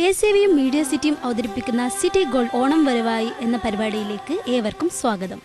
ACV media സിറ്റിയും അവതരിപ്പിക്കുന്ന city gold Onam വരവായി എന്ന പരിപാടിയിലേക്ക് ഏവർക്കും സ്വാഗതം.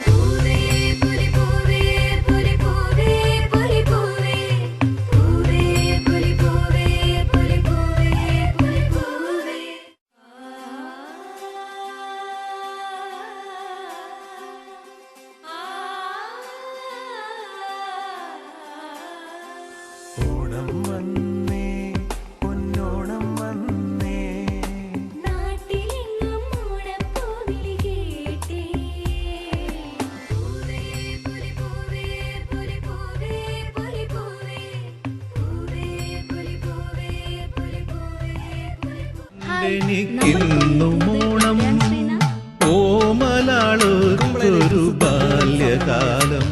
ഓമലാളൊരു ബാല്യകാലം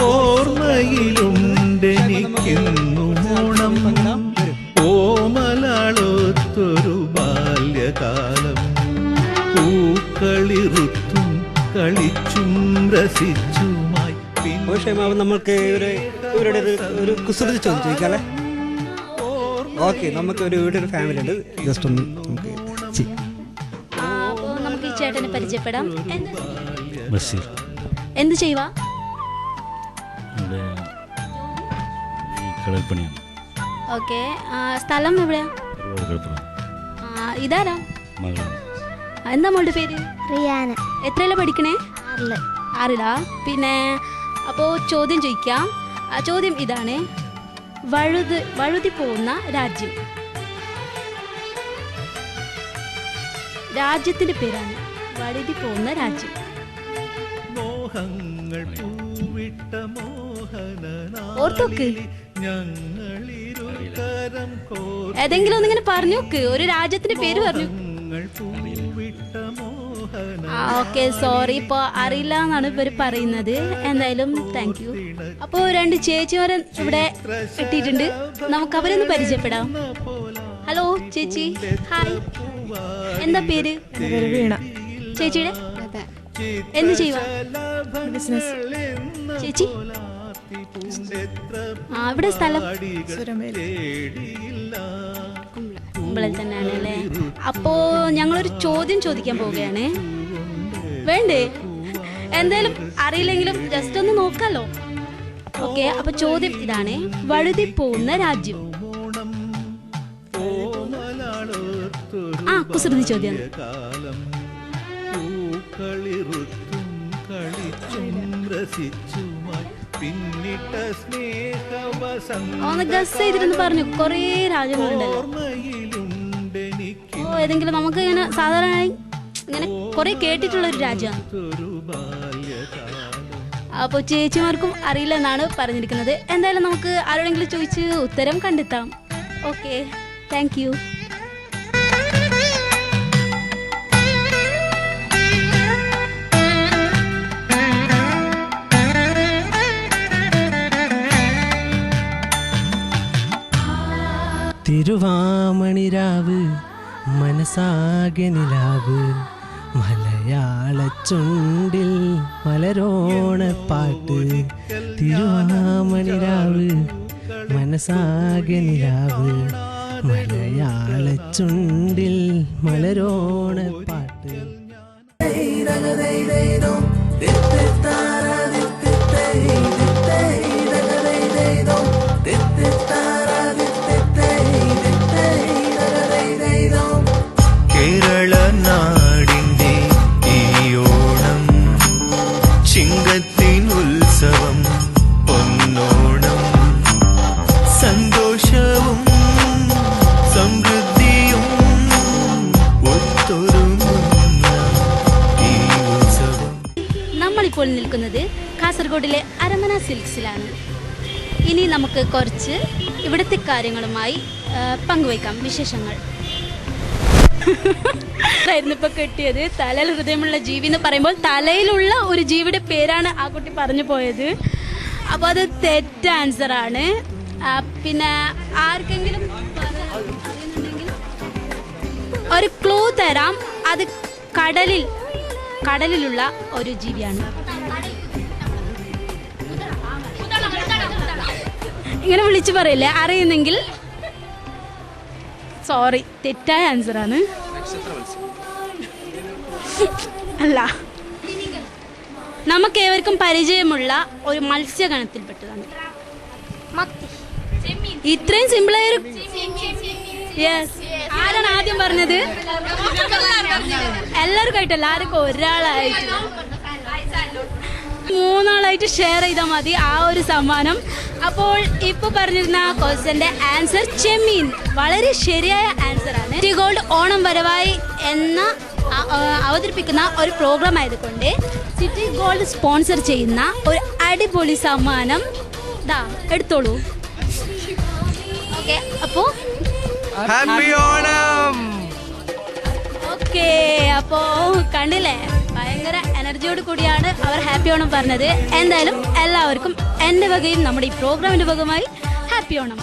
ഓർമ്മയിലുണ്ടെനിക്കിന്നുമോണം ഓമലാളൊരു ബാല്യകാലം പൂക്കളിറുത്തും കളിച്ചും രസിച്ചുമായി. നമ്മൾക്ക് ഇവരുടെ ഒരു കുസൃതി ചോദിക്കാല്ലേ? ഓക്കെ, നമുക്ക് ഇവിടെ ഒരു ഫാമിലി ഉണ്ട്, ജസ്റ്റ് ഒന്ന് നമുക്ക് നമുക്ക് ഈ ചേട്ടനെ പരിചയപ്പെടാം. ബഷീർ. എന്ത് ചെയ്യുക? കടൽപ്പണിയാണ്. ഓക്കെ, സ്ഥലം എവിടെയാ? ഇതാരാ? എന്താ മോളുടെ പേര്? റിയാന. എത്രയല്ല പഠിക്കണേ? 6. പിന്നെ അപ്പോൾ ചോദ്യം ചോദിക്കാം. ചോദ്യം ഇതാണ്: വഴുതി പോകുന്ന രാജ്യം. രാജ്യത്തിന്റെ പേരാണ് വഴുതി പോകുന്ന രാജ്യം. ഓർത്തോക്ക്, ഏതെങ്കിലും ഒന്നിങ്ങനെ പറഞ്ഞു നോക്ക്. ഒരു രാജ്യത്തിന്റെ പേര് പറഞ്ഞു. ഓക്കെ, സോറി, ഇപ്പൊ അറിയില്ല എന്നാണ് ഇവര് പറയുന്നത്. എന്തായാലും താങ്ക് യു. അപ്പോ 2 ചേച്ചിമാരെ ഇവിടെ എത്തിയിട്ടുണ്ട്, നമുക്ക് അവരൊന്ന് പരിചയപ്പെടാം. ഹലോ ചേച്ചി. ഹായ്, എന്താ പേര്? വീണ. ചേച്ചിയുടെ എന്ത് ചെയ്യുക? ബിസിനസ്. ചേച്ചി ഇവിടെ സ്ഥലം കുമ്പളയിൽ തന്നെയാണ് അല്ലേ? അപ്പോ ഞങ്ങളൊരു ചോദ്യം ചോദിക്കാൻ പോവുകയാണ്. വേണ്ടേ? എന്തായാലും അറിയില്ലെങ്കിലും ജസ്റ്റ് ഒന്ന് നോക്കാലോ. ഓക്കെ, അപ്പൊ ചോദ്യം ഇതാണ്: വഴുതി പോകുന്ന രാജ്യം. കുസൃതി ചോദ്യം. ഒന്ന് ഗസ് ചെയ്തിരുന്ന് പറഞ്ഞു. കൊറേ രാജ്യങ്ങളുണ്ടല്ലോ. ഏതെങ്കിലും നമുക്ക് ഇങ്ങനെ സാധാരണ ഇങ്ങനെ കുറെ കേട്ടിട്ടുള്ള ഒരു രാജ്യമാണ്. അപ്പോൾ ചേച്ചിമാർക്കും അറിയില്ല എന്നാണ് പറഞ്ഞിരിക്കുന്നത്. എന്തായാലും നമുക്ക് ആരോടെങ്കിലും ചോദിച്ച് ഉത്തരം കണ്ടെത്താം. Okay, thank you. തിരുവാമണിരാവ് മനസാകെ നിലാവ് മലയാള ചുണ്ടിൽ മലരോണപ്പാട്ട്. തിരുവാമണിരാവ് മനസാകെ നിലാവ് മലയാള ചുണ്ടിൽ മലരോണപ്പാട്ട്. കേരള നാടിൻ്റെ ഈ ഓണം ചിങ്ങത്തിനുത്സവം പൊന്നോണം. സന്തോഷവും സമൃദ്ധിയും ഒത്തൊരുങ്ങുന്ന ഈ ഉത്സവം. നമ്മളിപ്പോൾ നിൽക്കുന്നത് കാസർഗോഡിലെ അരമന സിൽക്സിലാണ്. ഇനി നമുക്ക് കുറച്ച് ഇവിടുത്തെ കാര്യങ്ങളുമായി പങ്കുവയ്ക്കാം, വിശേഷങ്ങൾ. ഇപ്പൊ കെട്ടിയത് തലയിൽ ഹൃദയമുള്ള ജീവി എന്ന് പറയുമ്പോൾ തലയിലുള്ള ഒരു ജീവിയുടെ പേരാണ് ആ കുട്ടി പറഞ്ഞു പോയത്. അപ്പോൾ അത് തെറ്റ് ആൻസറാണ്. പിന്നെ ആർക്കെങ്കിലും ഒരു ക്ലൂ തരാം. അത് കടലിലുള്ള ഒരു ജീവിയാണ്. ഇങ്ങനെ വിളിച്ചു പറയില്ലേ അറിയുന്നെങ്കിൽ? സോറി, തെറ്റായ ആൻസറാണ്. അല്ല, നമുക്കേവർക്കും പരിചയമുള്ള ഒരു മത്സ്യഗണത്തിൽപ്പെട്ടതാണ്. ഇത്രയും സിമ്പിളായ ഒരു ആരാണ് ആദ്യം പറഞ്ഞത്? എല്ലാവർക്കും ആയിട്ടല്ല, ആർക്കും ഒരാളായിട്ട്, 3 ആളായിട്ട് ഷെയർ ചെയ്താൽ മതി ആ ഒരു സമ്മാനം. അപ്പോൾ ഇപ്പോൾ പറഞ്ഞിരുന്ന ക്വസ്റ്റ്യൻ്റെ ആൻസർ ചെമ്മീൻ. വളരെ ശരിയായ ആൻസറാണ്. സിറ്റി ഗോൾഡ് ഓണം വരവായി എന്ന അവതരിപ്പിക്കുന്ന ഒരു പ്രോഗ്രാം ആയതുകൊണ്ട് സിറ്റി ഗോൾഡ് സ്പോൺസർ ചെയ്യുന്ന ഒരു അടിപൊളി സമ്മാനം ദാ എടുത്തോളൂ. ഓക്കെ, അപ്പോൾ ഹാപ്പി ഓണം. ഓക്കെ, അപ്പോൾ കണ്ടില്ലേ, ഭയങ്കര എനർജിയോട് കൂടിയാണ് അവർ ഹാപ്പി ഓണം പറഞ്ഞത്. എന്തായാലും എല്ലാവർക്കും എൻ്റെ വകയും നമ്മുടെ ഈ പ്രോഗ്രാമിൻ്റെ വകമായി ഹാപ്പി ഓണം.